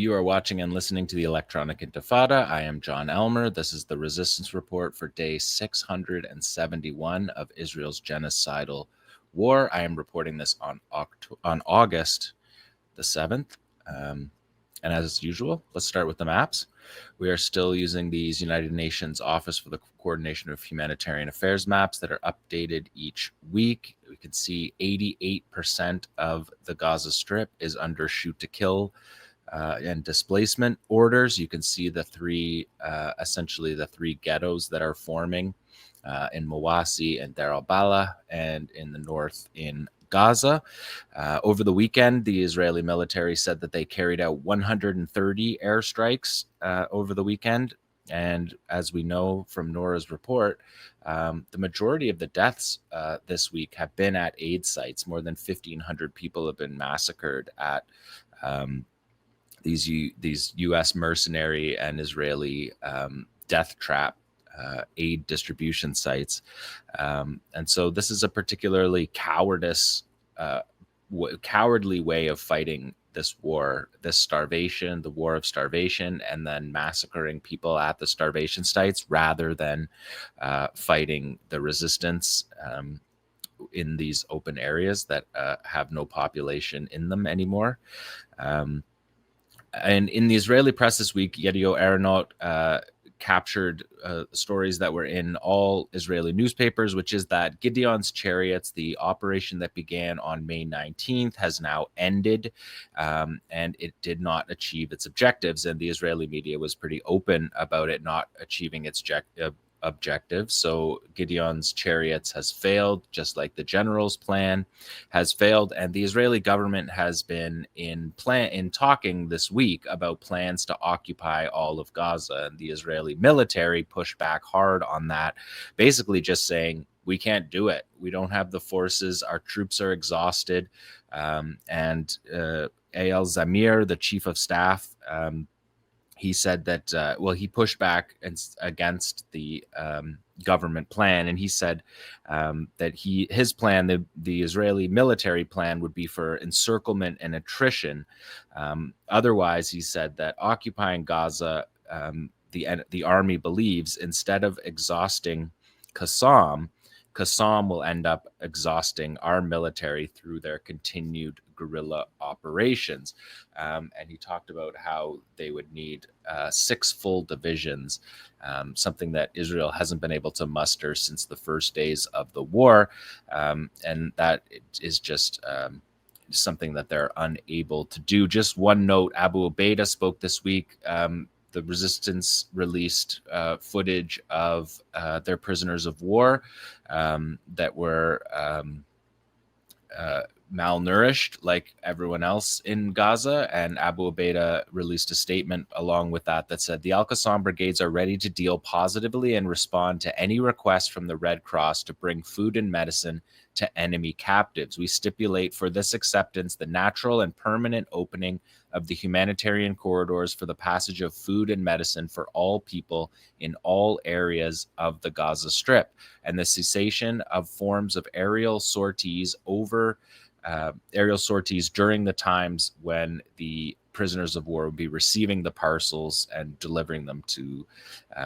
You are watching and listening to the Electronic Intifada. I am Jon Elmer. This is the Resistance Report for day 671 of Israel's genocidal war. I am reporting this on August the 7th. And as usual, let's start with the maps. We are still using these United Nations Office for the Coordination of Humanitarian Affairs maps that are updated each week. We can see 88% of the Gaza Strip is under shoot to kill and displacement orders. You can see the three, essentially the three ghettos that are forming in Mawasi and Deir al-Balah, and in the north in Gaza. Over the weekend, the Israeli military said that they carried out 130 airstrikes over the weekend. And as we know from Nora's report, the majority of the deaths this week have been at aid sites. More than 1,500 people have been massacred at these U.S. mercenary and Israeli death trap aid distribution sites. And so this is a particularly cowardly way of fighting this war, this starvation, the war of starvation, and then massacring people at the starvation sites rather than fighting the resistance in these open areas that have no population in them anymore. And in the Israeli press this week, 𝐓𝐡𝐞 𝐄𝐥𝐞𝐜 captured stories that were in all Israeli newspapers, which is that Gideon's Chariots, the operation that began on May 19th, has now ended, and it did not achieve its objectives. And the Israeli media was pretty open about it not achieving its objectives. So Gideon's Chariots has failed, just like the general's plan has failed. And the Israeli government has been in talking this week about plans to occupy all of Gaza. And the Israeli military pushed back hard on that, basically just saying, we can't do it. We don't have the forces. Our troops are exhausted. And Eyal Zamir, the chief of staff, he said that, he pushed back against the government plan. And he said that his plan, the Israeli military plan, would be for encirclement and attrition. Otherwise, he said that occupying Gaza, the army believes, instead of exhausting Kasam will end up exhausting our military through their continued guerrilla operations. And he talked about how they would need 6 full divisions, something that Israel hasn't been able to muster since the first days of the war. And that is just something that they're unable to do. Just one note, Abu Ubaidah spoke this week. The resistance released footage of their prisoners of war that were malnourished like everyone else in Gaza. And Abu Ubaidah released a statement along with that said, the Al-Qassam brigades are ready to deal positively and respond to any request from the Red Cross to bring food and medicine to enemy captives. We stipulate for this acceptance the natural and permanent opening of the humanitarian corridors for the passage of food and medicine for all people in all areas of the Gaza Strip, and the cessation of forms of aerial sorties during the times when the prisoners of war would be receiving the parcels and delivering them to,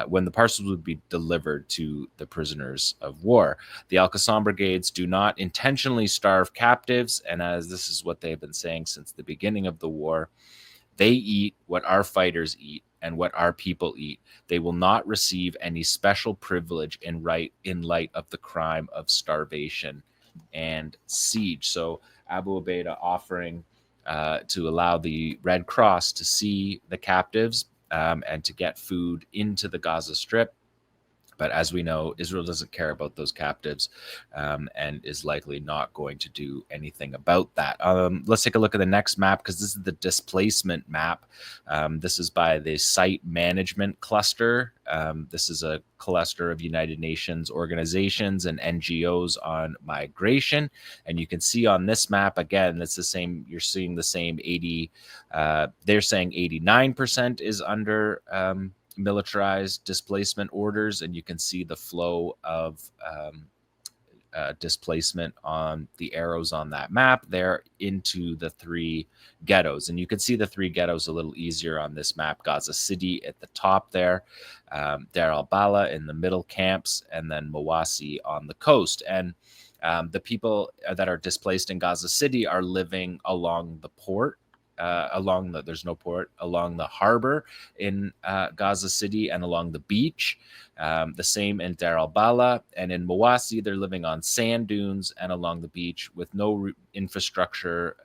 when the parcels would be delivered to the prisoners of war. The Al-Qassam brigades do not intentionally starve captives, and as this is what they've been saying since the beginning of the war, they eat what our fighters eat and what our people eat. They will not receive any special privilege in light of the crime of starvation and siege. So Abu Ubaidah offering to allow the Red Cross to see the captives and to get food into the Gaza Strip. But as we know, Israel doesn't care about those captives and is likely not going to do anything about that. Let's take a look at the next map, because this is the displacement map. This is by the Site Management Cluster. This is a cluster of United Nations organizations and NGOs on migration. And you can see on this map, again, it's the same. You're seeing the same 80. They're saying 89% is under militarized displacement orders, and you can see the flow of displacement on the arrows on that map there into the 3 ghettos. And you can see the 3 ghettos a little easier on this map. Gaza City at the top there, Deir al-Balah in the middle camps, and then Mawasi on the coast. And the people that are displaced in Gaza City are living along the port, there's no port, along the harbor in Gaza City and along the beach. The same in Deir al-Balah, and in Mawasi, they're living on sand dunes and along the beach with no infrastructure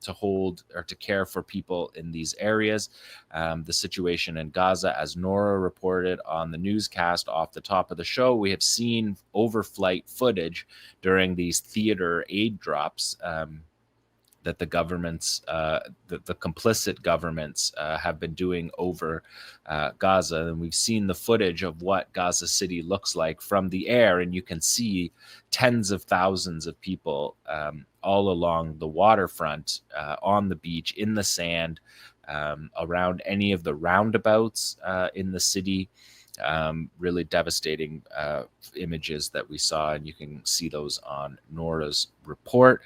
to hold or to care for people in these areas. The situation in Gaza, as Nora reported on the newscast off the top of the show, we have seen overflight footage during these theater aid drops that the governments, the complicit governments have been doing over Gaza. And we've seen the footage of what Gaza City looks like from the air, and you can see tens of thousands of people all along the waterfront, on the beach, in the sand, around any of the roundabouts in the city. Really devastating images that we saw, and you can see those on Nora's report.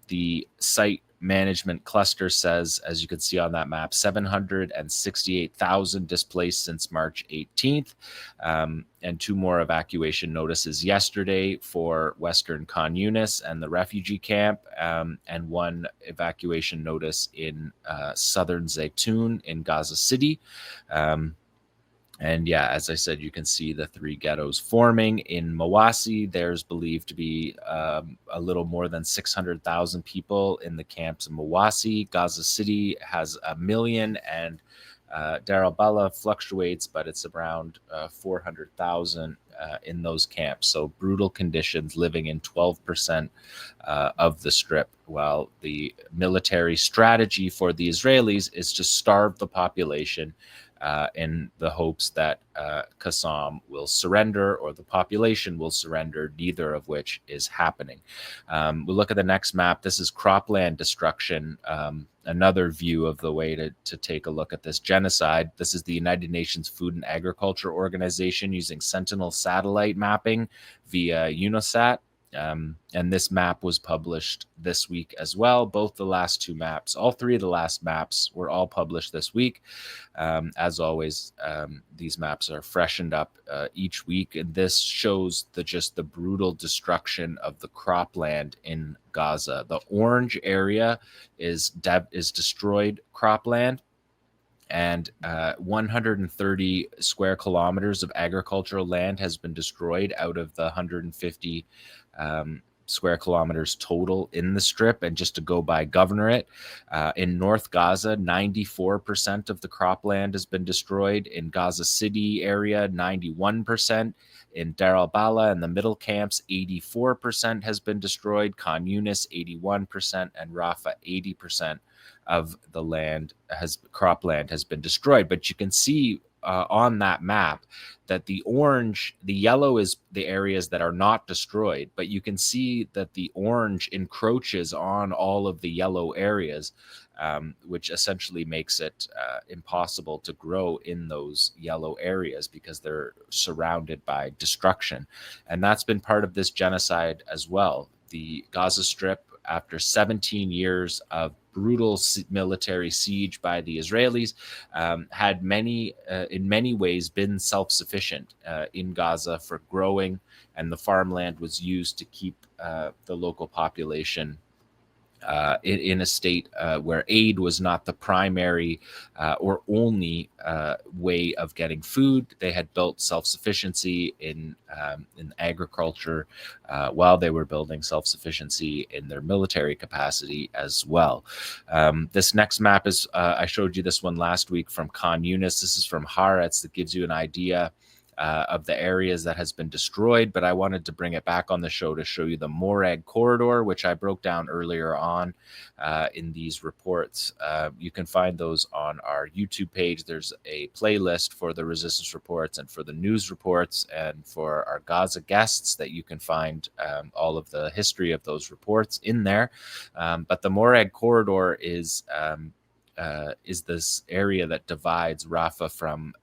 The site management cluster says, as you can see on that map, 768,000 displaced since March 18th, and 2 more evacuation notices yesterday for Western Khan Yunis and the refugee camp, and 1 evacuation notice in southern Zaytun in Gaza City. And yeah, as I said, you can see the 3 ghettos forming. In Mawasi, there's believed to be a little more than 600,000 people in the camps in Mawasi. Gaza City has 1 million, and Deir al-Balah fluctuates, but it's around 400,000 in those camps. So brutal conditions, living in 12% of the strip, while the military strategy for the Israelis is to starve the population in the hopes that Kasam will surrender or the population will surrender, neither of which is happening. We'll look at the next map. This is cropland destruction, another view of the way to take a look at this genocide. This is the United Nations Food and Agriculture Organization using Sentinel satellite mapping via UNOSAT. And this map was published this week as well. Both the last 2 maps, all 3 of the last maps were all published this week. As always, these maps are freshened up each week, and this shows the brutal destruction of the cropland in Gaza. The orange area is destroyed cropland, and 130 square kilometers of agricultural land has been destroyed out of the 150 square kilometers total in the strip. And just to go by governorate, in North Gaza, 94% of the cropland has been destroyed. In Gaza City area, 91%. In Deir al-Balah and the middle camps, 84% has been destroyed. Khan Yunis, 81%, and Rafa, 80% of the cropland has been destroyed. But you can see on that map that the yellow is the areas that are not destroyed, but you can see that the orange encroaches on all of the yellow areas, which essentially makes it impossible to grow in those yellow areas because they're surrounded by destruction. And that's been part of this genocide as well. The Gaza Strip, after 17 years of brutal military siege by the Israelis, had in many ways been self-sufficient in Gaza for growing, and the farmland was used to keep the local population in a state where aid was not the primary or only way of getting food. They had built self-sufficiency in agriculture while they were building self-sufficiency in their military capacity as well. This next map is, I showed you this one last week from Khan Yunis. This is from Haaretz. That gives you an idea of the areas that has been destroyed, but I wanted to bring it back on the show to show you the Morag corridor, which I broke down earlier on in these reports. You can find those on our YouTube page. There's a playlist for the resistance reports and for the news reports and for our Gaza guests that you can find all of the history of those reports in there. But the Morag corridor is this area that divides Rafa from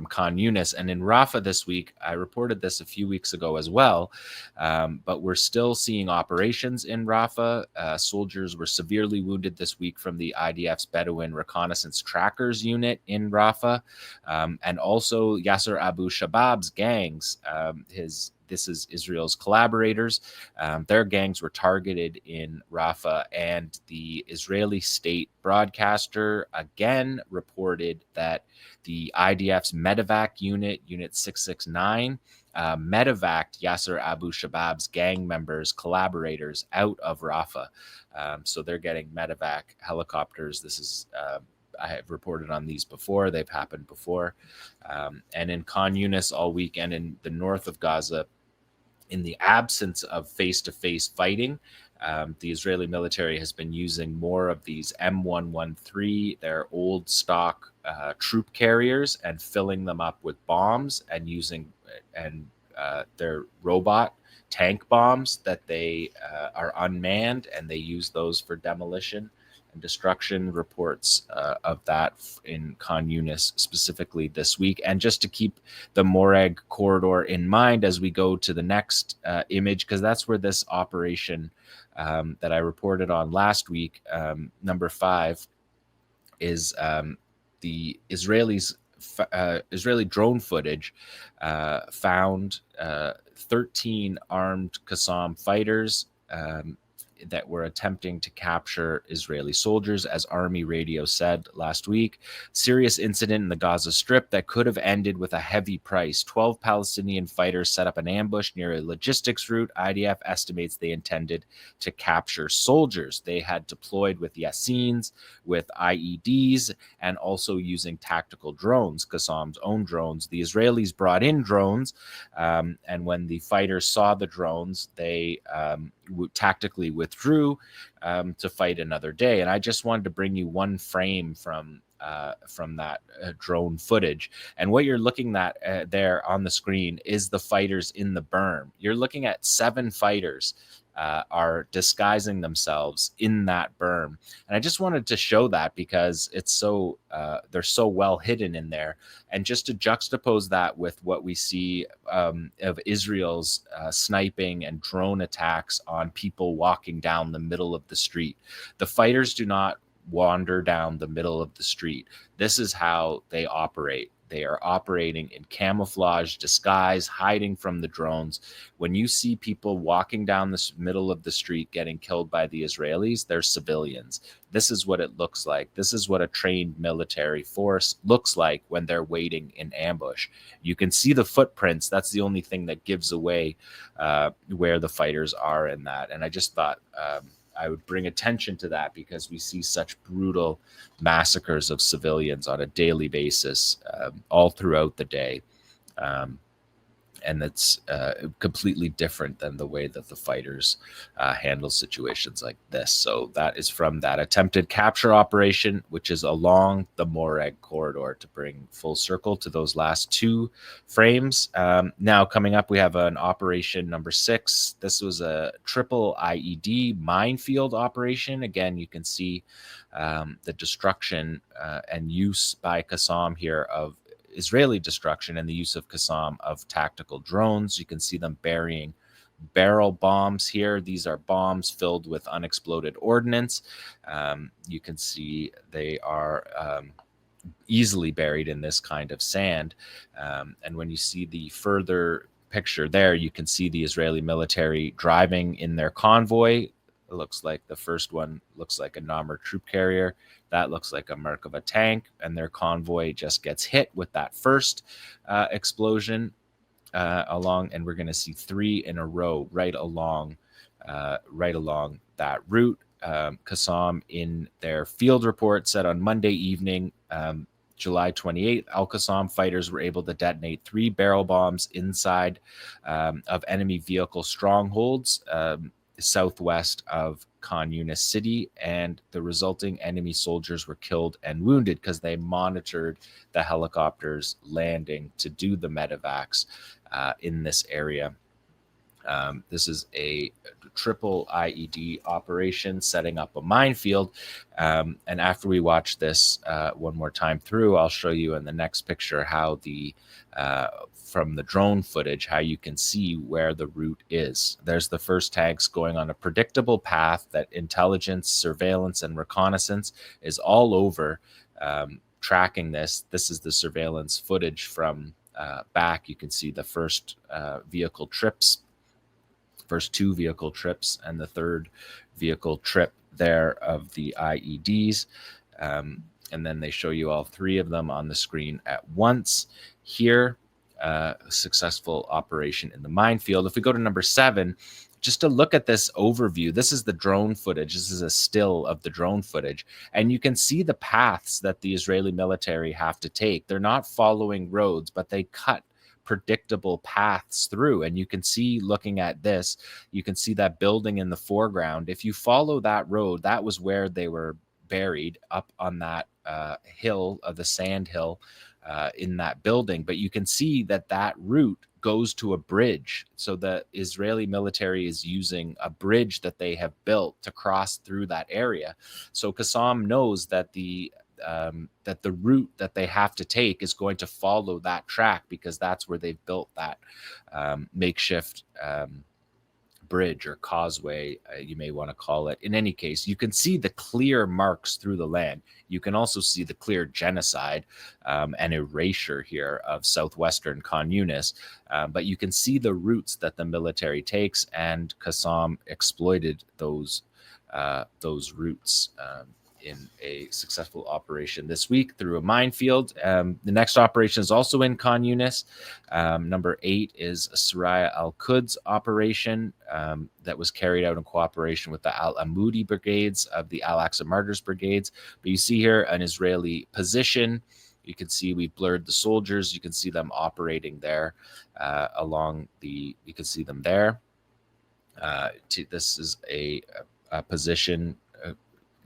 Khan Yunis. And in Rafa this week, I reported this a few weeks ago as well, but we're still seeing operations in Rafa. Soldiers were severely wounded this week from the IDF's Bedouin Reconnaissance Trackers Unit in Rafa, and also Yasser Abu Shabab's gangs. This is Israel's collaborators. Their gangs were targeted in Rafa, and the Israeli state broadcaster again reported that the IDF's medevac unit, Unit 669, medevaced Yasser Abu Shabab's gang members, collaborators out of Rafa. So they're getting medevac helicopters. This is I have reported on these before. They've happened before. And in Khan Yunis all weekend in the north of Gaza, in the absence of face-to-face fighting, the Israeli military has been using more of these M113, their old stock troop carriers, and filling them up with bombs and using their robot tank bombs that they are unmanned, and they use those for demolition and destruction. Reports of that in Khan Yunis specifically this week. And just to keep the Morag corridor in mind as we go to the next image, because that's where this operation that I reported on last week, number 5, is the Israeli drone footage found 13 armed Kasam fighters that were attempting to capture Israeli soldiers, as Army Radio said last week. Serious incident in the Gaza Strip that could have ended with a heavy price. 12 Palestinian fighters set up an ambush near a logistics route. IDF estimates they intended to capture soldiers. They had deployed with Yassins, with IEDs, and also using tactical drones, Kassam's own drones. The Israelis brought in drones, and when the fighters saw the drones, they tactically withdrew to fight another day. And I just wanted to bring you one frame from that drone footage. And what you're looking at there on the screen is the fighters in the berm. You're looking at 7 fighters are disguising themselves in that berm. And I just wanted to show that because it's so they're so well hidden in there. And just to juxtapose that with what we see of Israel's sniping and drone attacks on people walking down the middle of the street. The fighters do not wander down the middle of the street. This is how they operate. They are operating in camouflage, disguise, hiding from the drones. When you see people walking down the middle of the street getting killed by the Israelis, they're civilians. This is what it looks like. This is what a trained military force looks like when they're waiting in ambush. You can see the footprints. That's the only thing that gives away where the fighters are in that. And I just thought I would bring attention to that because we see such brutal massacres of civilians on a daily basis all throughout the day. And that's completely different than the way that the fighters handle situations like this. So that is from that attempted capture operation, which is along the Morag corridor, to bring full circle to those last 2 frames. Now coming up, we have an operation number 6. This was a triple IED minefield operation. Again, you can see the destruction and use by Kasam here of Israeli destruction and the use of Kasam of tactical drones. You can see them burying barrel bombs here. These are bombs filled with unexploded ordnance. You can see they are easily buried in this kind of sand. And when you see the further picture there, you can see the Israeli military driving in their convoy. It looks like the first one looks like a Namur troop carrier. That looks like a Merkava tank, and their convoy just gets hit with that first explosion along, and we're going to see 3 in a row right along that route. Kasam, in their field report, said on Monday evening, July 28th, Al-Qassam fighters were able to detonate 3 barrel bombs inside of enemy vehicle strongholds southwest of Khan Yunis city, and the resulting enemy soldiers were killed and wounded because they monitored the helicopters landing to do the medevacs in this area. This is a triple IED operation setting up a minefield. And after we watch this one more time through, I'll show you in the next picture how from the drone footage, how you can see where the route is. There's the first tanks going on a predictable path that intelligence, surveillance, and reconnaissance is all over, tracking this. This is the surveillance footage from back. You can see the first vehicle trips, first two vehicle trips, and the third vehicle trip there of the IEDs. And then they show you all three of them on the screen at once. Here, successful operation in the minefield. If we go to number 7, just to look at this overview, this is the drone footage. This is a still of the drone footage. And you can see the paths that the Israeli military have to take. They're not following roads, but they cut predictable paths through. And you can see, looking at this, you can see that building in the foreground. If you follow that road, that was where they were buried, up on that hill of the sand hill in that building. But you can see that that route goes to a bridge. So the Israeli military is using a bridge that they have built to cross through that area. So Kasam knows that the route that they have to take is going to follow that track, because that's where they've built that makeshift bridge or causeway, you may want to call it. In any case, you can see the clear marks through the land. You can also see the clear genocide and erasure here of southwestern Khan Yunis, but you can see the routes that the military takes, and Kasam exploited those routes in a successful operation this week through a minefield. The next operation is also in Khan Yunis. Number 8 is a Shujaiya al-Quds operation that was carried out in cooperation with the Al-Amoudi brigades of the Al-Aqsa Martyrs brigades. But you see here an Israeli position. You can see we've blurred the soldiers. You can see them operating there you can see them there. This is a position.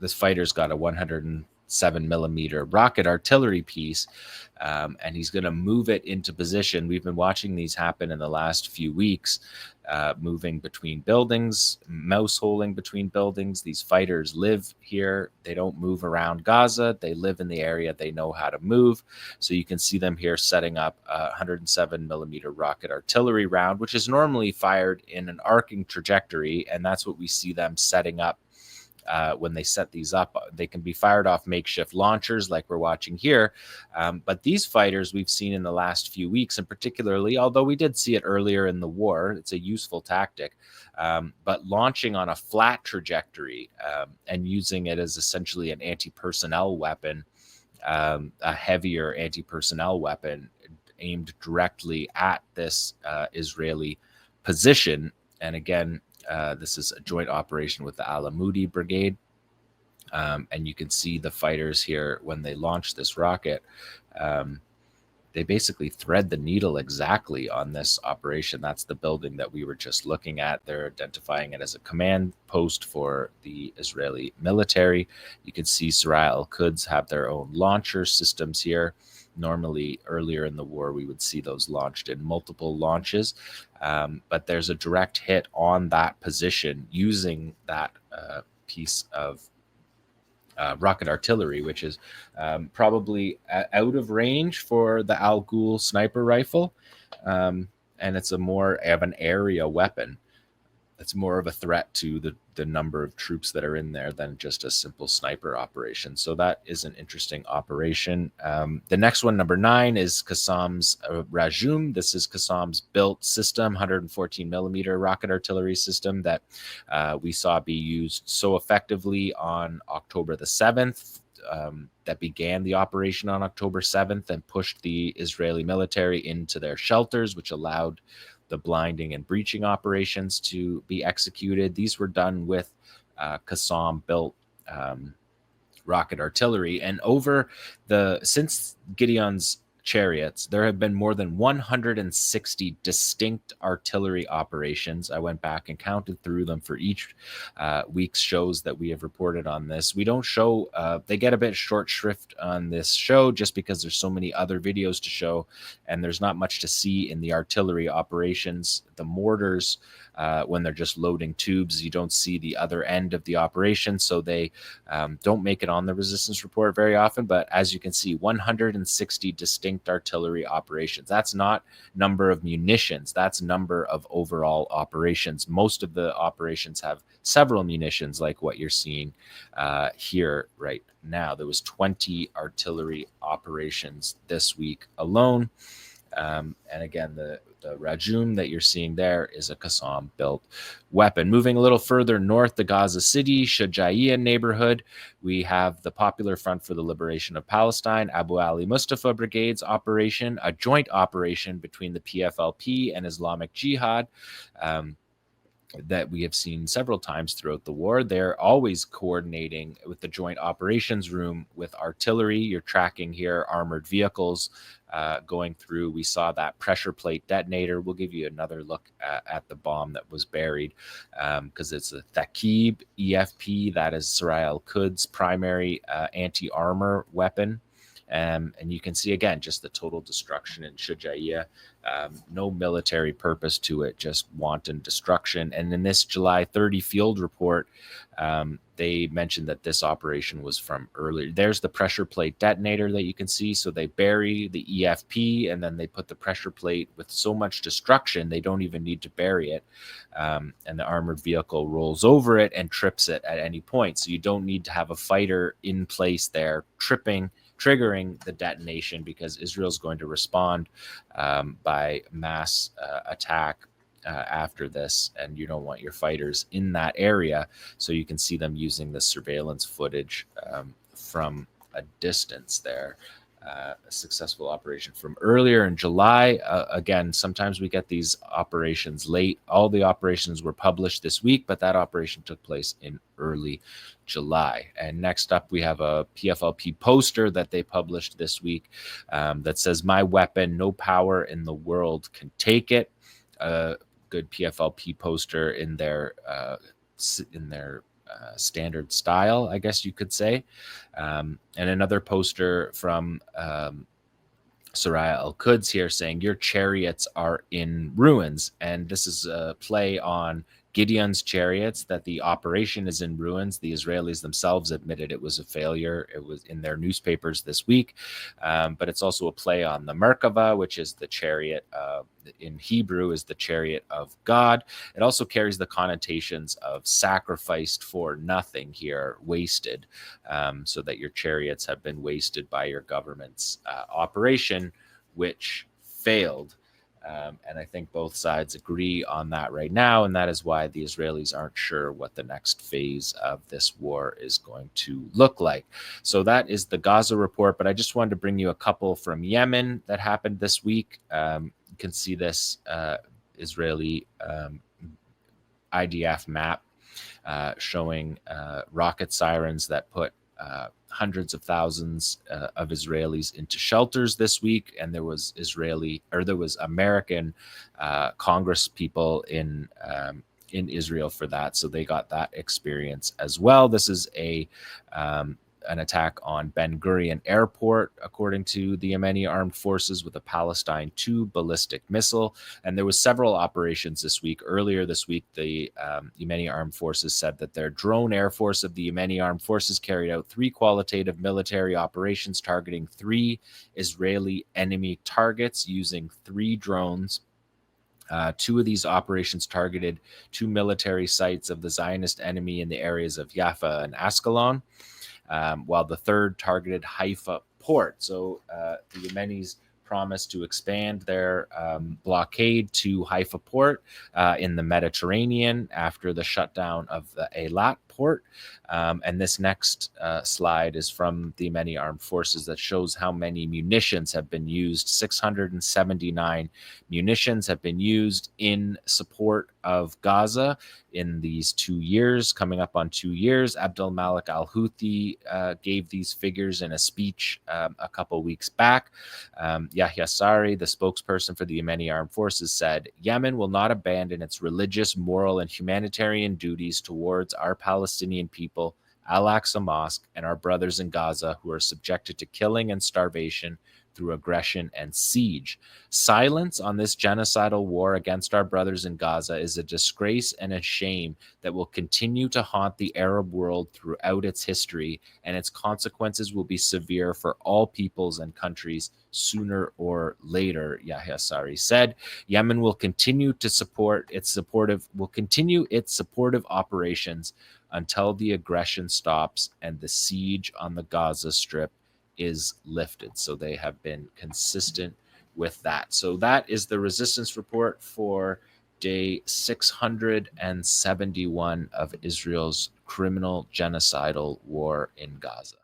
This fighter's got a 107 millimeter rocket artillery piece, and he's going to move it into position. We've been watching these happen in the last few weeks, moving between buildings, mouse holing between buildings. These fighters live here. They don't move around Gaza. They live in the area. They know how to move. So you can see them here setting up a 107 millimeter rocket artillery round, which is normally fired in an arcing trajectory, and that's what we see them setting up. When they set these up, they can be fired off makeshift launchers like we're watching here. But these fighters we've seen in the last few weeks, and particularly, although we did see it earlier in the war, it's a useful tactic, but launching on a flat trajectory and using it as essentially an anti-personnel weapon, a heavier anti-personnel weapon aimed directly at this Israeli position. And again, this is a joint operation with the Al-Amoudi brigade. And you can see the fighters here when they launch this rocket. They basically thread the needle exactly on this operation. That's the building that we were just looking at. They're identifying it as a command post for the Israeli military. You can see Shujaiya al-Quds have their own launcher systems here. Normally, earlier in the war, we would see those launched in multiple launches, but there's a direct hit on that position using that piece of rocket artillery, which is probably out of range for the Al-Ghul sniper rifle, and it's a more of an area weapon. It's more of a threat to the number of troops that are in there than just a simple sniper operation. So that is an interesting operation. The next one, number 9, is Kasam's Rajim. This is Kasam's built system, 114 millimeter rocket artillery system that we saw be used so effectively on October the 7th. That began the operation on October 7th and pushed the Israeli military into their shelters, which allowed the blinding and breaching operations to be executed. These were done with Kasam built rocket artillery. And since Gideon's chariots, there have been more than 160 distinct artillery operations. I went back and counted through them for each week's shows that we have reported on this. We don't show, they get a bit short shrift on this show just because there's so many other videos to show, and there's not much to see in the artillery operations. The mortars when they're just loading tubes. You don't see the other end of the operation, so they don't make it on the resistance report very often. But as you can see, 160 distinct artillery operations. That's not number of munitions, that's number of overall operations. Most of the operations have several munitions, like what you're seeing here right now. There was 20 artillery operations this week alone. And again, the Rajim that you're seeing there is a Kasam built weapon. Moving a little further north, the Gaza City, Shujaiya neighborhood, we have the Popular Front for the Liberation of Palestine, Abu Ali Mustafa Brigade's operation, a joint operation between the PFLP and Islamic Jihad. That we have seen several times throughout the war. They're always coordinating with the Joint Operations Room with artillery. You're tracking here armored vehicles going through. We saw that pressure plate detonator. We'll give you another look at the bomb that was buried because it's a 𝐓𝐡𝐞 𝐄𝐥𝐞𝐜. That is 𝐓𝐡𝐞 𝐄𝐥𝐞𝐜's primary anti-armor weapon. And you can see, again, just the total destruction in Shujaiya. No military purpose to it, just wanton destruction. And in this July 30 field report, they mentioned that this operation was from earlier. There's the pressure plate detonator that you can see. So they bury the 𝐓𝐴 and then they put the pressure plate with so much destruction, they don't even need to bury it. And the armored vehicle rolls over it and trips it at any point. So you don't need to have a fighter in place there triggering the detonation, because Israel is going to respond by mass attack after this, and you don't want your fighters in that area. So you can see them using the surveillance footage from a distance there. A successful operation from earlier in July. Again, sometimes we get these operations late. All the operations were published this week, but that operation took place in early July. And next up, we have a PFLP poster that they published this week that says, "My weapon, no power in the world can take it." Good PFLP poster in their standard style, I guess you could say. And another poster from 𝐓𝐡𝐞 𝐄𝐥𝐞𝐜 here saying, "Your chariots are in ruins." And this is a play on Gideon's chariots, that the operation is in ruins. The Israelis themselves admitted it was a failure. It was in their newspapers this week. But it's also a play on the Merkava, which is the chariot in Hebrew is the chariot of God. It also carries the connotations of sacrificed for nothing here, wasted, so that your chariots have been wasted by your government's operation, which failed. And I think both sides agree on that right now, and that is why the Israelis aren't sure what the next phase of this war is going to look like. So that is the Gaza report, but I just wanted to bring you a couple from Yemen that happened this week. You can see this Israeli IDF map showing rocket sirens that put hundreds of thousands of Israelis into shelters this week, and there was American Congress people in Israel for that, so they got that experience as well. This is an attack on Ben Gurion Airport, according to the Yemeni armed forces, with a Palestine 2 ballistic missile. And there was several operations this week. Earlier this week, the Yemeni armed forces said that their drone air force of the Yemeni armed forces carried out 3 qualitative military operations targeting 3 Israeli enemy targets using 3 drones. 2 of these operations targeted 2 military sites of the Zionist enemy in the areas of Jaffa and Ascalon, while the 3rd targeted Haifa port. So the Yemenis promised to expand their blockade to Haifa port in the Mediterranean after the shutdown of the Eilat port. And this next slide is from the Yemeni armed forces that shows how many munitions have been used. 679 munitions have been used in support of Gaza in these 2 years, coming up on 2 years. Abdel Malik al-Houthi gave these figures in a speech a couple weeks back. Yahya Sari, the spokesperson for the Yemeni armed forces, said, "Yemen will not abandon its religious, moral, and humanitarian duties towards our Palestinian people Al-Aqsa Mosque, and our brothers in Gaza who are subjected to killing and starvation through aggression and siege. Silence on this genocidal war against our brothers in Gaza is a disgrace and a shame that will continue to haunt the Arab world throughout its history, and its consequences will be severe for all peoples and countries sooner or later, Yahya Saree said. Yemen will continue its supportive operations until the aggression stops and the siege on the Gaza Strip is lifted. So they have been consistent with that. So that is the resistance report for day 671 of Israel's criminal genocidal war in Gaza.